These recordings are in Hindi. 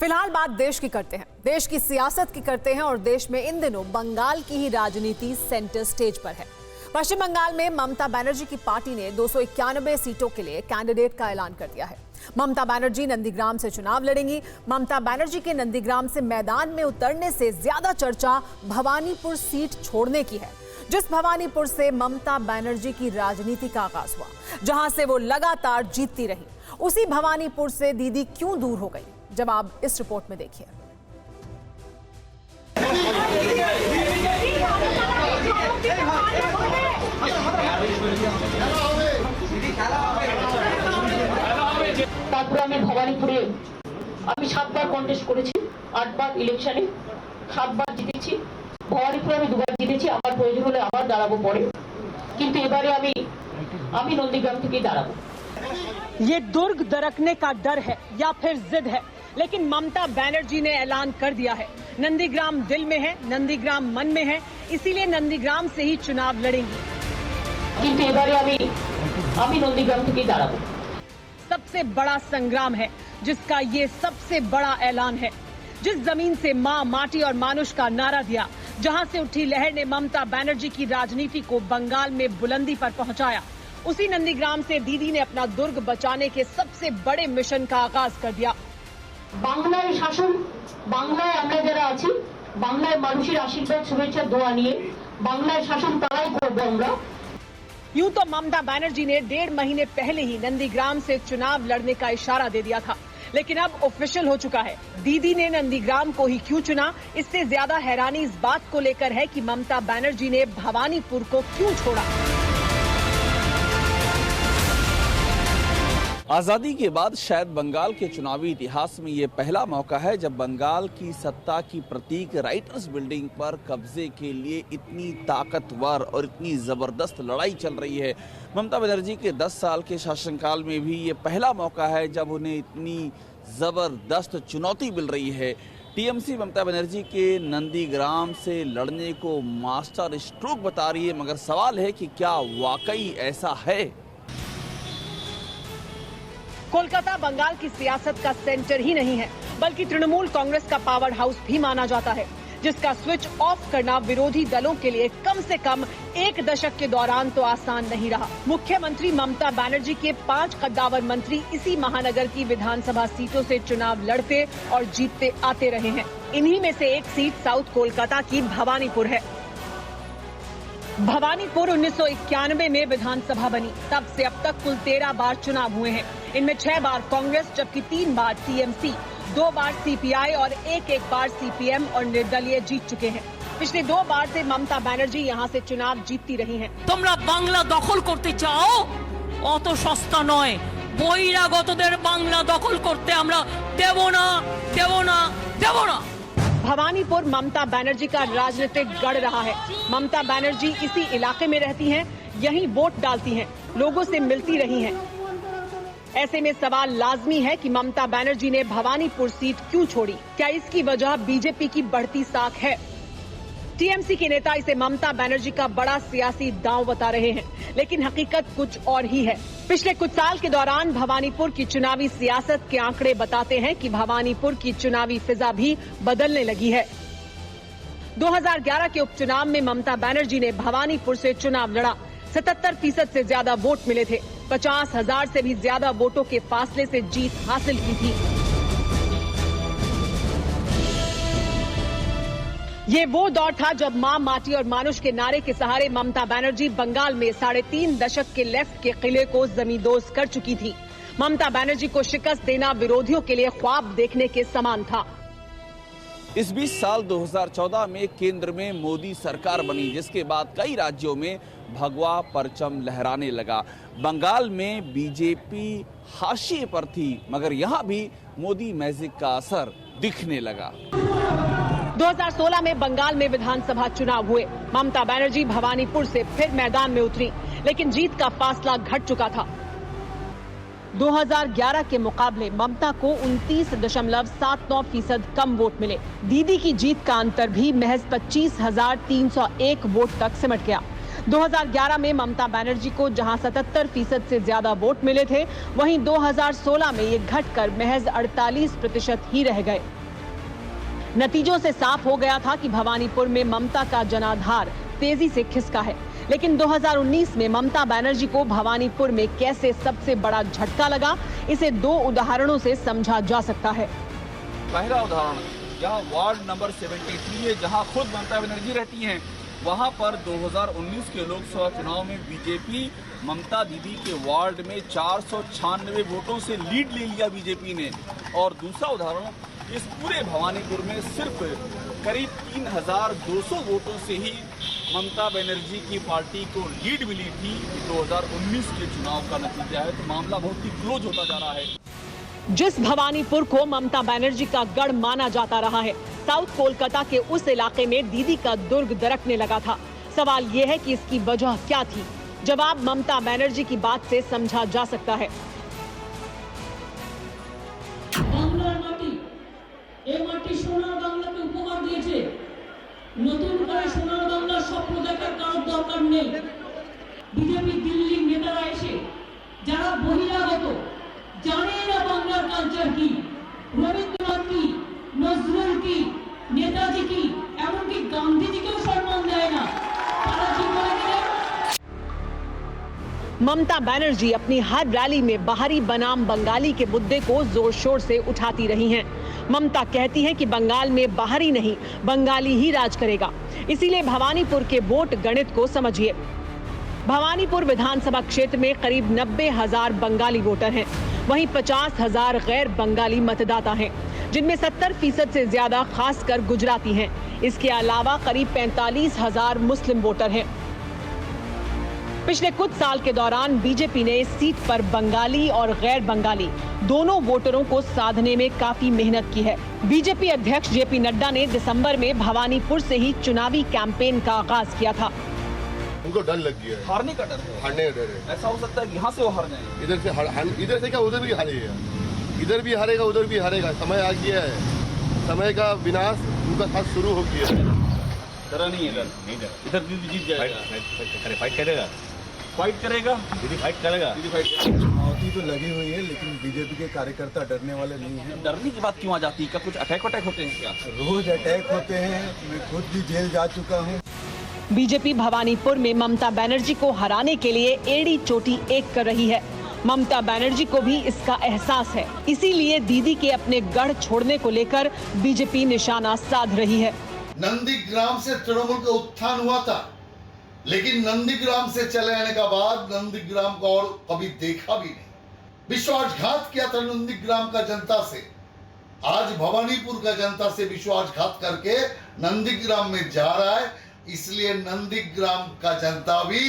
फिलहाल बात देश की करते हैं, देश की सियासत की करते हैं और देश में इन दिनों बंगाल की ही राजनीति सेंटर स्टेज पर है। पश्चिम बंगाल में ममता बनर्जी की पार्टी ने 291 सीटों के लिए कैंडिडेट का ऐलान कर दिया है। ममता बनर्जी नंदीग्राम से चुनाव लड़ेंगी। ममता बनर्जी के नंदीग्राम से मैदान में उतरने से ज्यादा चर्चा भवानीपुर सीट छोड़ने की है, जिस भवानीपुर से ममता बनर्जी की राजनीति का आगाज हुआ, जहां से वो लगातार जीतती रही। उसी भवानीपुर से दीदी क्यों दूर हो गई, जवाब इस रिपोर्ट में देखिए। তারপরে আমি ভবানীপুরে আমি 7 বার কন্টেস্ট করেছি, 8 বার ইলেকশনে 7 বার জিতেছি। ভবানীপুরে আমি 2 বার জিতেছি, আমার প্রয়োজন হলে আবার দাঁড়াবো পরে, কিন্তু এবারে আমি নন্দীগ্রাম থেকেই দাঁড়াবো। ये दुर्ग दरकने का डर है या फिर जिद है, लेकिन ममता बनर्जी ने ऐलान कर दिया है, नंदीग्राम दिल में है, नंदीग्राम मन में है, इसीलिए नंदीग्राम से ही चुनाव लड़ेंगी। কিন্তু এবারে আমি নন্দীগ্রাম থেকেই দাঁড়াবো। सबसे बड़ा संग्राम है, जिसका ये सबसे बड़ा ऐलान है। जिस जमीन से मां, माटी और मानुष का नारा दिया, जहां से उठी लहर ने ममता बनर्जी की राजनीति को बंगाल में बुलंदी पर पहुंचाया, उसी नंदीग्राम से दीदी ने अपना दुर्ग बचाने के सबसे बड़े मिशन का आगाज कर दिया। বাংলায় শাসন, বাংলায় আমরা যারা আছি, বাংলায় মানুষের আশীর্বাদ শুভেচ্ছা দোয়া নিয়ে বাংলায় শাসন তারাই করব আমরা। यूं तो ममता बनर्जी ने 1.5 महीने पहले ही नंदीग्राम से चुनाव लड़ने का इशारा दे दिया था, लेकिन अब ऑफिशियल हो चुका है, दीदी ने नंदीग्राम को ही क्यों चुना। इससे ज्यादा हैरानी इस बात को लेकर है कि ममता बनर्जी ने भवानीपुर को क्यों छोड़ा। आजादी के बाद शायद बंगाल के चुनावी इतिहास में ये पहला मौका है जब बंगाल की सत्ता की प्रतीक राइटर्स बिल्डिंग पर कब्जे के लिए इतनी ताकतवर और इतनी जबरदस्त लड़ाई चल रही है। ममता बनर्जी के 10 साल के शासनकाल में भी ये पहला मौका है जब उन्हें इतनी जबरदस्त चुनौती मिल रही है। टीएमसी ममता बनर्जी के नंदीग्राम से लड़ने को मास्टर स्ट्रोक बता रही है, मगर सवाल है कि क्या वाकई ऐसा है। कोलकाता बंगाल की सियासत का सेंटर ही नहीं है, बल्कि तृणमूल कांग्रेस का पावर हाउस भी माना जाता है, जिसका स्विच ऑफ करना विरोधी दलों के लिए कम से कम 1 दशक के दौरान तो आसान नहीं रहा। मुख्यमंत्री ममता बनर्जी के 5 कद्दावर मंत्री इसी महानगर की विधानसभा सीटों से चुनाव लड़ते और जीतते आते रहे हैं। इन्हीं में से एक सीट साउथ कोलकाता की भवानीपुर है। भवानीपुर 1991 में विधानसभा बनी, तब से अब तक कुल 13 बार चुनाव हुए हैं। इनमें 6 बार कांग्रेस, जबकि 3 बार टीएमसी, 2 बार सीपीआई और एक बार सीपीएम और निर्दलीय जीत चुके हैं। पिछले 2 बार से ममता बनर्जी यहां से चुनाव जीतती रही हैं। তোমরা বাংলা দখল করতে চাও, অত সস্তা নয়। বহিরাগতদের বাংলা দখল করতে আমরা দেব না, দেব না, দেব না। भवानीपुर ममता बनर्जी का राजनीतिक गढ़ रहा है। ममता बनर्जी इसी इलाके में रहती हैं, यहीं वोट डालती हैं, लोगों से मिलती रही हैं। ऐसे में सवाल लाजमी है कि ममता बनर्जी ने भवानीपुर सीट क्यों छोड़ी। क्या इसकी वजह बीजेपी की बढ़ती साख है? टीएमसी के नेता इसे ममता बनर्जी का बड़ा सियासी दांव बता रहे हैं, लेकिन हकीकत कुछ और ही है। पिछले कुछ साल के दौरान भवानीपुर की चुनावी सियासत के आंकड़े बताते हैं कि भवानीपुर की चुनावी फिजा भी बदलने लगी है। 2011 के उपचुनाव में ममता बनर्जी ने भवानीपुर से चुनाव लड़ा। 77% से ज्यादा वोट मिले थे। 50,000 से भी ज्यादा वोटों के फासले से जीत हासिल की थी। ये वो दौर था जब मां, माटी और मानुष के नारे के सहारे ममता बनर्जी बंगाल में 3.5 दशक के लेफ्ट के किले को जमींदोज कर चुकी थी। ममता बनर्जी को शिकस्त देना विरोधियों के लिए ख्वाब देखने के समान था। इस बीच साल 2014 में केंद्र में मोदी सरकार बनी, जिसके बाद कई राज्यों में भगवा परचम लहराने लगा। बंगाल में बीजेपी हाशिए पर थी, मगर यहाँ भी मोदी मैजिक का असर दिखने लगा। 2016 में बंगाल में विधानसभा चुनाव हुए। ममता बनर्जी भवानीपुर से फिर मैदान में उतरी, लेकिन जीत का फासला घट चुका था। 2011 के मुकाबले ममता को 29.79% कम वोट मिले। दीदी की जीत का अंतर भी महज 25,301 वोट तक सिमट गया। 2011 में ममता बनर्जी को जहां 77% से ज्यादा वोट मिले थे, वहीं 2016 में ये घटकर महज 48% ही रह गए। नतीजों से साफ हो गया था कि भवानीपुर में ममता का जनाधार तेजी से खिसका है। लेकिन 2019 में ममता बनर्जी को भवानीपुर में कैसे सबसे बड़ा झटका लगा, इसे 2 उदाहरणों से समझा जा सकता है। पहला उदाहरण, यहाँ वार्ड नंबर 73 है, जहाँ खुद ममता बनर्जी रहती हैं। वहाँ पर 2019 के लोकसभा चुनाव में बीजेपी ममता दीदी के वार्ड में 496 वोटों से लीड ले लिया बीजेपी ने। और दूसरा उदाहरण, इस पूरे भवानीपुर में सिर्फ करीब 3200 वोटों से ही ममता बनर्जी की पार्टी को लीड मिली थी। 2019 के चुनाव का नतीजा है, तो मामला बहुत ही क्लोज होता जा रहा है। जिस भवानीपुर को ममता बनर्जी का गढ़ माना जाता रहा है, साउथ कोलकाता के उस इलाके में दीदी का दुर्ग दरकने लगा था। सवाल ये है कि इसकी वजह क्या थी? जवाब ममता बनर्जी की बात से समझा जा सकता है। বাংলার মাটি, এই মাটি সোনার বাংলাকে উপহার দিয়েছে। নতুন করে সোনার বাংলার স্বপ্ন দেখার কারোর দরকার নেই। বিজেপি দিল্লির নেতারা এসে যারা বহিরাগত, জানে না বাংলার কালচার কি, রবীন্দ্রনাথ কি, নজরুল কি, নেতাজি কি, এমনকি গান্ধীজিকেও সম্মান দেয় না। তারা কি করে দিলেন? ममता बनर्जी अपनी हर रैली में बाहरी बनाम बंगाली के मुद्दे को जोर शोर से उठाती रही हैं। ममता कहती हैं कि बंगाल में बाहरी नहीं, बंगाली ही राज करेगा। इसीलिए भवानीपुर के वोट गणित को समझिए। भवानीपुर विधानसभा क्षेत्र में करीब 90,000 बंगाली वोटर हैं। वहीं 50,000 गैर बंगाली मतदाता हैं, जिनमें 70% से ज्यादा खासकर गुजराती हैं। इसके अलावा करीब 45,000 मुस्लिम वोटर हैं। पिछले कुछ साल के दौरान बीजेपी ने इस सीट पर बंगाली और गैर बंगाली दोनों वोटरों को साधने में काफी मेहनत की है। बीजेपी अध्यक्ष जेपी नड्डा ने दिसंबर में भवानीपुर से ही चुनावी कैंपेन का आगाज किया था। उनको डर लग गया है, हारने का डर है। हारने का डर है। ऐसा हो सकता है कि यहाँ से वो हार जाए। इधर से क्या उधर भी हारेगा, इधर भी हारेगा उधर भी हारेगा। समय आ गया है, समय का विनाश उनका साथ शुरू हो गया है। डरा नहीं है, इधर दीदी जीत जाएगा। फाइट करेगा, फाइट करेगा, दीदी फाइट करेगा। दीदी फाइट करेगा। चुनौती तो लगी हुई है, लेकिन बीजेपी के कार्यकर्ता डरने वाले नहीं हैं। डरने की बात क्यों आ जाती है? क्या कुछ अटैक होते हैं क्या? रोज अटैक होते हैं, मैं खुद भी जेल जा चुका हूँ। बीजेपी भवानीपुर में ममता बनर्जी को हराने के लिए एड़ी चोटी एक कर रही है। ममता बनर्जी को भी इसका एहसास है, इसीलिए दीदी के अपने गढ़ छोड़ने को लेकर बीजेपी निशाना साध रही है। नंदीग्राम से तृणमूल का उत्थान हुआ था, लेकिन नंदीग्राम से चले आने का बाद नंदीग्राम को और कभी देखा भी नहीं। विश्वासघात किया था नंदीग्राम का जनता से। आज भवानीपुर का जनता से विश्वासघात करके नंदीग्राम में जा रहा है, इसलिए नंदीग्राम का जनता भी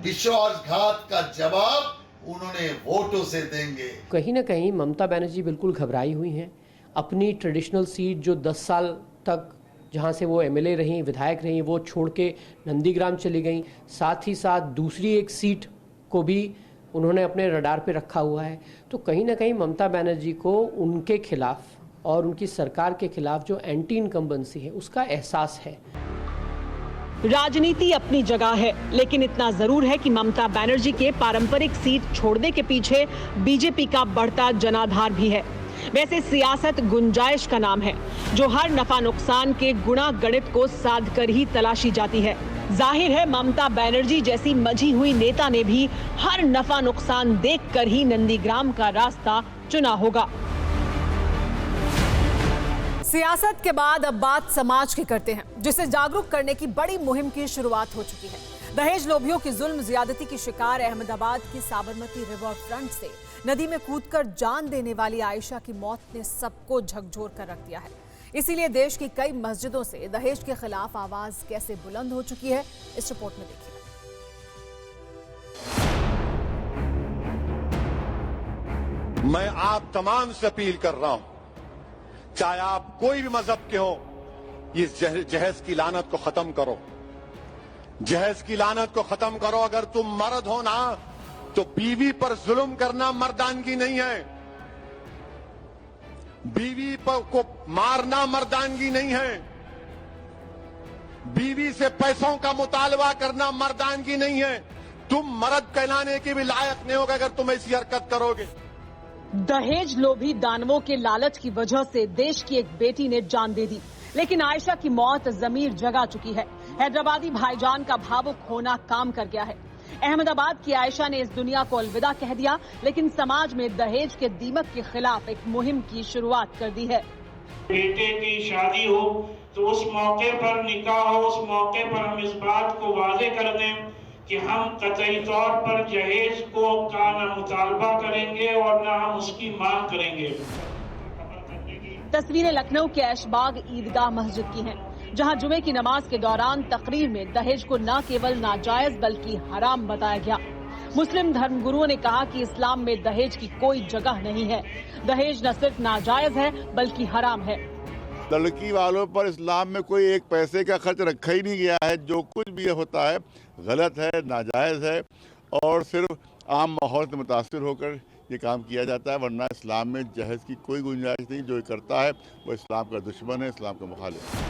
विश्वासघात का जवाब उन्होंने वोटों से देंगे। कहीं ना कहीं ममता बनर्जी बिल्कुल घबराई हुई हैं। अपनी ट्रेडिशनल सीट जो 10 साल तक जहां से वो एमएलए रही, विधायक रही, वो छोड़ के नंदीग्राम चली गई। साथ ही साथ दूसरी एक सीट को भी उन्होंने अपने रडार पे रखा हुआ है। तो कहीं ना कहीं ममता बनर्जी को उनके खिलाफ और उनकी सरकार के खिलाफ जो एंटी इनकम्बेंसी है उसका एहसास है। राजनीति अपनी जगह है, लेकिन इतना जरूर है कि ममता बनर्जी के पारंपरिक सीट छोड़ने के पीछे बीजेपी का बढ़ता जनाधार भी है। वैसे सियासत गुंजाइश का नाम है, जो हर नफा नुकसान के गुणा गणित को साध कर ही तलाशी जाती है। जाहिर है ममता बनर्जी जैसी मजी हुई नेता ने भी हर नफा नुकसान देखकर ही नंदीग्राम का रास्ता चुना होगा। सियासत के बाद अब बात समाज की करते हैं, जिसे जागरूक करने की बड़ी मुहिम की शुरुआत हो चुकी है। दहेज लोभियों की जुल्म ज्यादती की शिकार अहमदाबाद की साबरमती रिवर फ्रंट से नदी में कूदकर जान देने वाली आयशा की मौत ने सबको झकझोर कर रख दिया है। इसीलिए देश की कई मस्जिदों से दहेज के खिलाफ आवाज कैसे बुलंद हो चुकी है, इस रिपोर्ट में देखिए। मैं आप तमाम से अपील कर रहा हूं, चाहे आप कोई भी मजहब के हो, इस जहेज की लानत को खत्म करो। जहेज की लानत को खत्म करो। अगर तुम मर्द हो ना, तो बीवी पर जुल्म करना मर्दानगी नहीं है। बीवी को मारना मर्दानगी नहीं है। बीवी से पैसों का मुतालबा करना मर्दानगी नहीं है। तुम मर्द कहलाने के भी लायक नहीं होगा अगर तुम ऐसी हरकत करोगे। दहेज लोभी दानवों के लालच की वजह से देश की एक बेटी ने जान दे दी। लेकिन आयशा की मौत जमीर जगा चुकी है। हैदराबादी भाईजान का भावुक होना काम कर गया है। अहमदाबाद की आयशा ने इस दुनिया को अलविदा कह दिया, लेकिन समाज में दहेज के दीमक के खिलाफ एक मुहिम की शुरुआत कर दी है। बेटे की शादी हो तो उस मौके पर निकाह हो, उस मौके पर हम इस बात को वाजे कर दें कि हम कतई तौर पर जहेज को का न मुतालबा करेंगे और न हम उसकी मांग करेंगे। तस्वीरें लखनऊ के ऐशबाग ईदगाह मस्जिद की हैं, जहां जुमे की नमाज के दौरान तकरीर में दहेज को न केवल नाजायज बल्कि हराम बताया गया। मुस्लिम धर्मगुरुओं ने कहा कि इस्लाम में दहेज की कोई जगह नहीं है। दहेज न सिर्फ नाजायज है बल्कि हराम है। लड़की वालों पर इस्लाम में कोई एक पैसे का खर्च रखा ही नहीं गया है। जो कुछ भी होता है गलत है, नाजायज है और सिर्फ आम माहौल से मुतासिर होकर ये काम किया जाता है, वरना इस्लाम में जहेज की कोई गुंजाइश नहीं। जो करता है वो इस्लाम का दुश्मन है, इस्लाम का मुखालिफ है।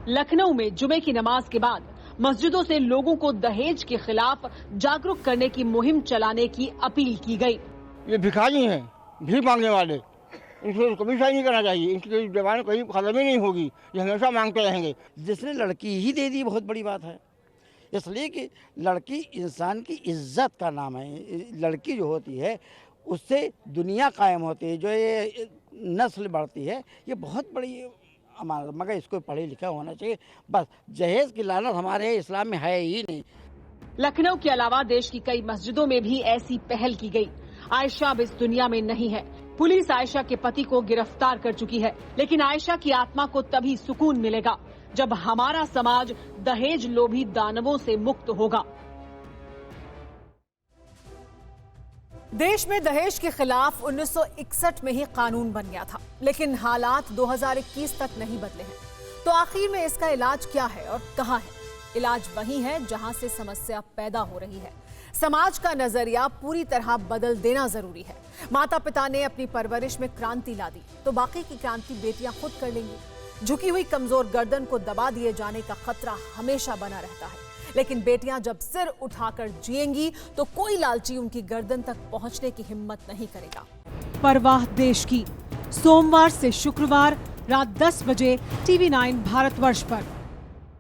लखनऊ में जुमे की नमाज के बाद मस्जिदों से लोगों को दहेज के खिलाफ जागरूक करने की मुहिम चलाने की अपील की गई। ये भिखारी हैं, भीख मांगने वाले, इनको कभी सही नहीं करना चाहिए। इनकी जबान कहीं खत्म ही नहीं होगी, ये हमेशा मांगते रहेंगे। जिसने लड़की ही दे दी बहुत बड़ी बात है, इसलिए कि लड़की इंसान की इज्जत का नाम है। लड़की जो होती है उससे दुनिया कायम होती है, जो ये नस्ल बढ़ती है, ये बहुत बड़ी अमानत। मगर इसको पढ़े लिखा होना चाहिए। बस जहेज की लानत हमारे इस्लाम में है ही नहीं। लखनऊ के अलावा देश की कई मस्जिदों में भी ऐसी पहल की गई। आयशा अब इस दुनिया में नहीं है। पुलिस आयशा के पति को गिरफ्तार कर चुकी है, लेकिन आयशा की आत्मा को तभी सुकून मिलेगा जब हमारा समाज दहेज लोभी दानवों से मुक्त होगा। देश में दहेज के खिलाफ 1961 में ही कानून बन गया था, लेकिन हालात 2021 तक नहीं बदले हैं। तो आखिर में इसका इलाज क्या है और कहां है? इलाज वही है जहां से समस्या पैदा हो रही है। समाज का नजरिया पूरी तरह बदल देना जरूरी है। माता पिता ने अपनी परवरिश में क्रांति ला दी, तो बाकी की क्रांति बेटियां खुद कर लेंगी। झुकी हुई कमजोर गर्दन को दबा दिए जाने का खतरा हमेशा बना रहता है, लेकिन बेटियां जब सिर उठाकर जिएंगी तो कोई लालची उनकी गर्दन तक पहुंचने की हिम्मत नहीं करेगा। परवाह देश की, सोमवार से शुक्रवार रात 10 बजे TV9 भारतवर्ष पर।